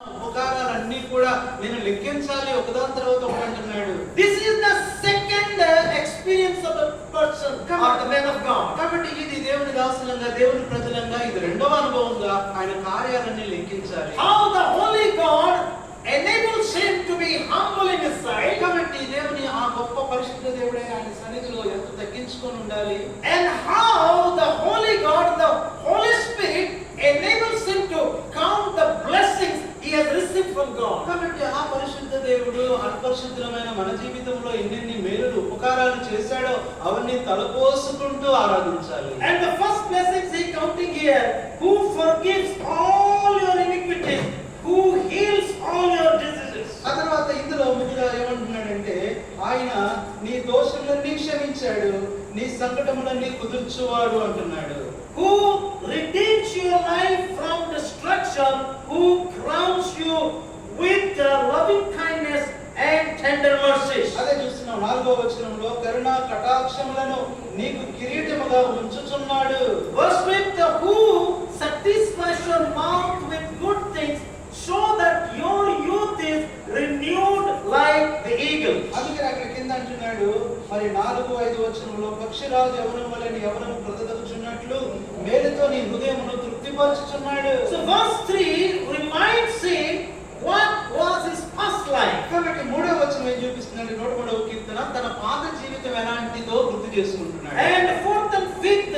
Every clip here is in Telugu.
ఉపకారాలన్నీ కూడా నేను లెక్కించాలి ఒకదాని తర్వాత ఒకటి అంటున్నాడు. This is the second experience of the person or the man of God. కాబట్టి ఇది దేవుని దాసులంగా దేవుని ప్రజలంగా ఇది రెండవ అనుభవంగా ఆయన కార్యాలన్నీ లెక్కించాలి. How the Holy God enables him to be humble in his sight. కాబట్టి దేవుని ఆ గొప్ప పరిశుద్ధ దేవుడే ఆయన సన్నిధిలో ఎంత తగ్గించుకొని ఉండాలి. And how the Holy God, the Holy Spirit enables him to count the blessings he has received from God. కాబట్టి ఆ పరిశుద్ధ దేవుడు అపరిశుద్ధమైన మన జీవితంలో ఎన్నెన్ని మేలులు ఉపకారాలు చేశాడో అవన్నీ తలపోసుకుంటూ ఆరాధించాలి. And the first blessings he counting here, who forgives all your iniquities, who heals all your diseases. ఆ తర్వాత ఇందులో ముందుగా ఏమంటున్నాడంటే ఆయన నీ దోషములన్నీ క్షమించాడు, నీ సంకటములన్నీ కుదుర్చువాడు అంటున్నాడు. Who redeems your life from destruction, who crowns you with loving kindness and tender mercies. అదే చూస్తున్నాం 4వ వచనంలో కరుణ కటాక్షములను నీకు కిరీటముగా ఉంచుచున్నాడు. Verse with who satisfies your mouth with good things, so that your youth is renewed like the eagle. అందుకే అక్కడ కింద అంటున్నాడు మరి 4-5 వచనంలో పక్షిరాజు యవనం వలె నీ యవనం ప్రదదగుచున్నట్లు మేలుతో నీ హృదయమును తృప్తిపరచుచున్నాడు. So verse 3 reminds him what was his past life. కాబట్టి 3వ వచనం ఏం చూపిస్తున్నాడు? 103వ కీర్తన తన పాత జీవితం ఎలాంటిదో గుర్తు చేసుకుంటున్నాడు. And 4th and 5th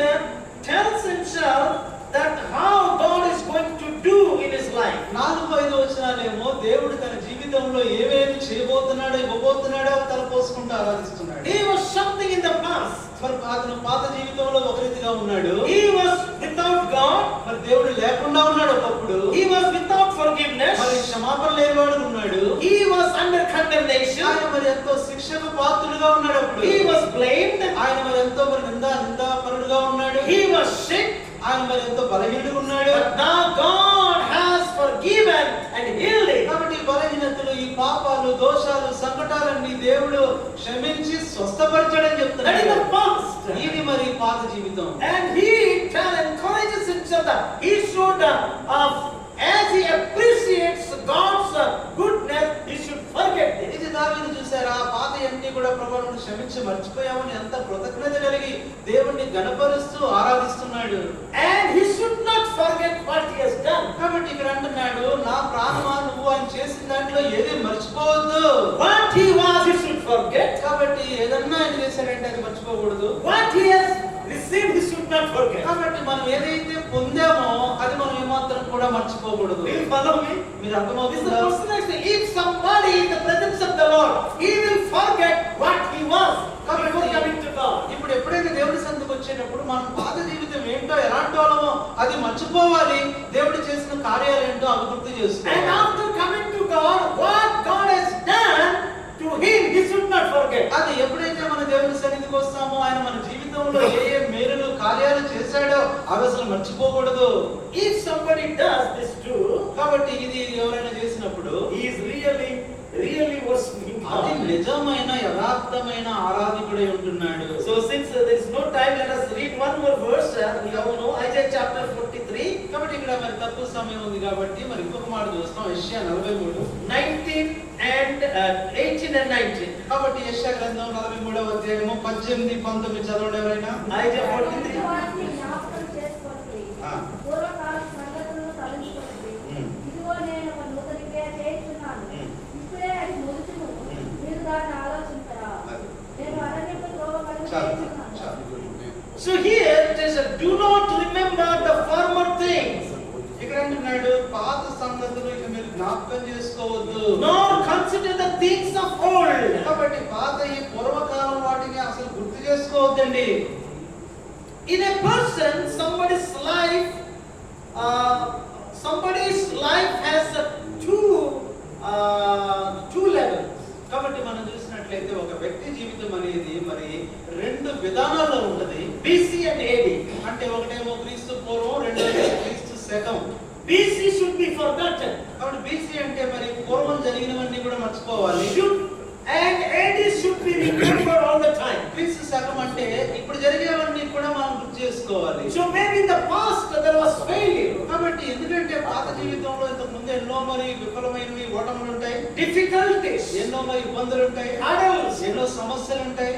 tells himself that how God is going to do in his life. 4-5 వచనాలేమో దేవుడు తన జీవితంలో ఏమేమి చేయబోతున్నాడో ఇవ్వబోతున్నాడో తలపోసుకుంటూ ఆరాధిస్తున్నాడు. He was something in the past. మరి అతను పాత జీవితంలో ఒక రీతిగా ఉన్నాడు. He was without God. మరి దేవుడు లేకుండా ఉన్నాడు ఒకప్పుడు. He was without forgiveness. మరి క్షమాపణ లేనివాడు ఉన్నాడు. He was under condemnation. ఆయన మరి ఎంతో శిక్షకు పాత్రుడుగా ఉన్నాడు అప్పుడు. He was blamed. ఆయన మరి ఎంతో మరి నిందాపరుడుగా ఉన్నాడు. He was sick. ఆయన మరి ఎంతో బలహీనుడుగా ఉన్నాడు. But now God has forgiven and healed him. కాబట్టి ఈ బలహీనతలు, ఈ పాపాలు, దోషాలు, సంకటాలన్నీ దేవుడు క్షమించి స్వస్థపరచడని That is చెప్తున్నాడు. the past. ఇది మరి పాత జీవితం. And he encourages himself that he should, as he appreciates God's goodness, he should forget this. ఇది దావీదు చూసారా, పాత అన్ని కూడా ప్రభువును క్షమించి మర్చిపోయామని ఎంత కృతజ్ఞత కలిగి దేవుణ్ణి గణపరుస్తూ ఆరాధిస్తున్నాడు. And he should not forget what he has done. కాబట్టి ఇక్కడ అంటున్నాడు, నా ప్రాణమా నువ్వు ఆయన చేసిన దాంట్లో ఏది మర్చిపోవద్దు. What he was, he should forget. కాబట్టి ఏదన్నా ఆయన చేశాడంటే అది మర్చిపోకూడదు. What he has received, he should not forget. కాబట్టి మనం ఏదైతే పొందామో అది మనం ఏమాత్రం కూడా మర్చిపోకూడదు. Do you follow me? మీరు This is the అర్థమవుతుందా? personality. If somebody in the presence of the Lord, he will forget what he was before coming to God. ఇప్పుడు ఎప్పుడైతే దేవుడి సందుకు వచ్చేటప్పుడు మనం పాత జీవితం ఏంటో ఎలాంటి వాళ్ళమో అది మర్చిపోవాలి. దేవుడు చేసిన కార్యాలు ఏంటో అవి గుర్తు And చేసుకోవాలి. after coming to God, what God has done to him, he should not forget. అది ఎప్పుడైతే మన దేవుని సన్నిధికి వస్తామో ఆయన మన జీవితంలో ఏ మేలులు కార్యాలు చేశాడో అవి అసలు మర్చిపోకూడదు. If somebody does this too, కాబట్టి ఇది ఎవరైనా చేసినప్పుడు he is really worshiping అది God. నిజమైన యథార్థమైన ఆరాధకుడై ఉంటున్నాడు. So since there is no time, let us read one more verse. We all know Isaiah chapter 43, కాబట్టి ఇక్కడ మరి తక్కువ సమయం ఉంది కాబట్టి మరి ఇంకొక మాట చూస్తాం. యెషయా 43 19 and 18 and 19. కాబట్టి యెషయా గ్రంథం 43వ అధ్యాయము 18, 19 చదవండి ఎవరైనా. Isaiah 43. వాటిని జ్ఞాపకం చేసుకోండి. పూర్వకాల సంగతులను తలంచుకోండి. ఇదిగో నేను ఒక నూతన క్రియ చేస్తున్నాను. ఇప్పుడే అది మొదలుచును. మీరు దాన్ని ఆలోచించరా? నేను అరణ్యపు త్రోవ కలుగ చేస్తున్నాను. So here it is, do not remember the former things, ఇక్కడ అంటున్నాడు పాత సంగతులు ఇక మీరు జ్ఞాపకం చేసుకోవద్దు. nor consider the things of old. కాబట్టి పాత ఈ పూర్వకాలం వాటిని అసలు గుర్తు చేసుకోవద్దండి. In a person, somebody's life has two levels. కాబట్టి మనం చూసినట్లయితే ఒక వ్యక్తి జీవితం అనేది మరి రెండు విధానాల్లో ఉంటది. BC and AD. అంటే ఒకటేమో క్రీస్తు పూర్వం, రెండోది క్రీస్తు శకం. BC should be forgotten. కాబట్టి బీసీ అంటే మరి పూర్వం జరిగినవన్నీ కూడా మర్చిపోవాలి. And AD should be remembered all the time. క్రీస్తు శకం అంటే ఇప్పుడు జరిగేవన్నీ కూడా మనం గుర్తు చేసుకోవాలి. So maybe in the past there was failure. కాబట్టి ఎందుకంటే పాత జీవితంలో ఇంతకు ముందు ఎన్నో మరి విఫలమైనవి ఓటములు ఉంటాయి, difficulties, ఎన్నో మరి ఇబ్బందులు ఉంటాయి, hurdles, ఎన్నో సమస్యలు ఉంటాయి,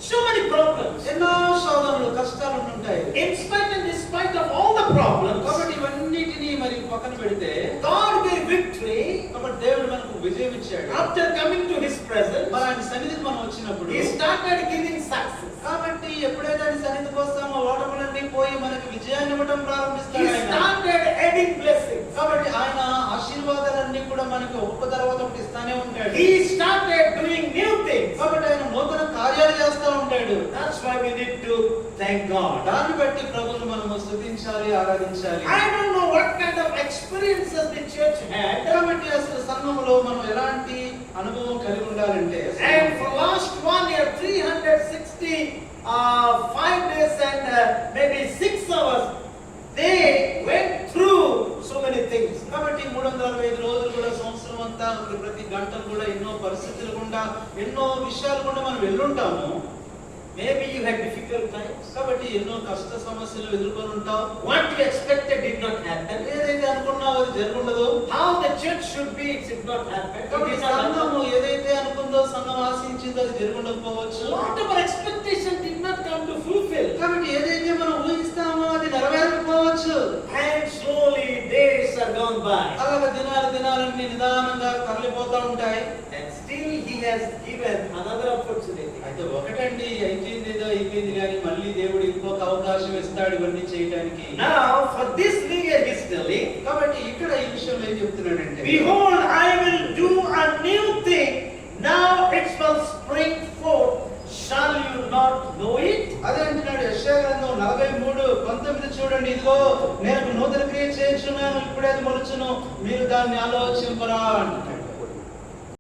so many problems. ఎన్నో శోధనలు కష్టాలు ఉంటాయి. In spite and despite of all the problems, కాబట్టి ఇవన్నిటిని మరి పక్కన పెడితే God gave victory. కాబట్టి దేవుడు మనకు విజయం ఇచ్చాడు. After coming to His presence, మరి ఆయన సన్నిధికి మనం వచ్చినప్పుడు He started giving success. కాబట్టి ఎప్పుడైతే ఆయన సన్నిధికి వస్తామో ఓటములన్నీ పోయి మనకి విజయాన్ని ఇవ్వడం He ప్రారంభిస్తాడు ఆయన. started adding blessings. కాబట్టి ఆయన ఆశీర్వాదాలన్నీ కూడా మనకి ఒక్క తర్వాత ఒకటి ఇస్తానే ఉంటాడు. He started doing new things. కాబట్టి ఆయన నూతన కార్యాలు చేస్తా ఉంటాడు. That's why we need to thank God. దాన్ని బట్టి ప్రభువును మనము స్తుతించాలి, ఆరాధించాలి. I don't know what kind of experiences the church had. కాబట్టి అసలు సంఘములో మనం ఎలాంటి అనుభవం కలిగి ఉండాలంటే And for last 1 year, 365 days and maybe 6 hours, they went through so many things. కాబట్టి 365 రోజులు కూడా సంవత్సరం అంతా ప్రతి గంటలు కూడా ఎన్నో పరిస్థితులు గుండా ఎన్నో విషయాలు కూడా మనం వెళ్ళుంటాము. Maybe you had difficult times. కాబట్టి ఎన్నో కష్ట సమస్యలు ఎదుర్కొని ఉంటాం. What you expected did not happen. ఏదైతే అనుకున్నావో అది జరుగుండదు. How the church should be, it did not happen. కాబట్టి It did not happen. సంఘము ఏదైతే అనుకుందో, సంఘం ఆశించిందో అది జరుగుండకపోవచ్చు. Whatever expectation did not come to fulfill. కాబట్టి ఏదైతే మనం ఊహిస్తామో అది నెరవేరకపోవచ్చు. And slowly days are gone by. అలాగే దినాలన్నీ నిదానంగా తరలిపోతూ ఉంటాయి. And still He has given another opportunity. అయితే ఒకటండి, అయిపోయింది కానీ మళ్ళీ దేవుడు ఇంకొక అవకాశం ఇస్తాడు ఇవన్నీ చేయడానికి. Now for this legal history, కాబట్టి ఇక్కడ ఈ విషయంలో ఏం చెప్తున్నాడంటే, behold, I will do a new thing. Now it shall spring forth. Shall you not know it? అదే అంటున్నాడు యెషయా గ్రంథం 43:19 చూడండి. ఇదిగో నేను నూతన క్రియ చేయుచున్నాను, ఇప్పుడే అది మొలుచును, మీరు దాన్ని ఆలోచింపరా.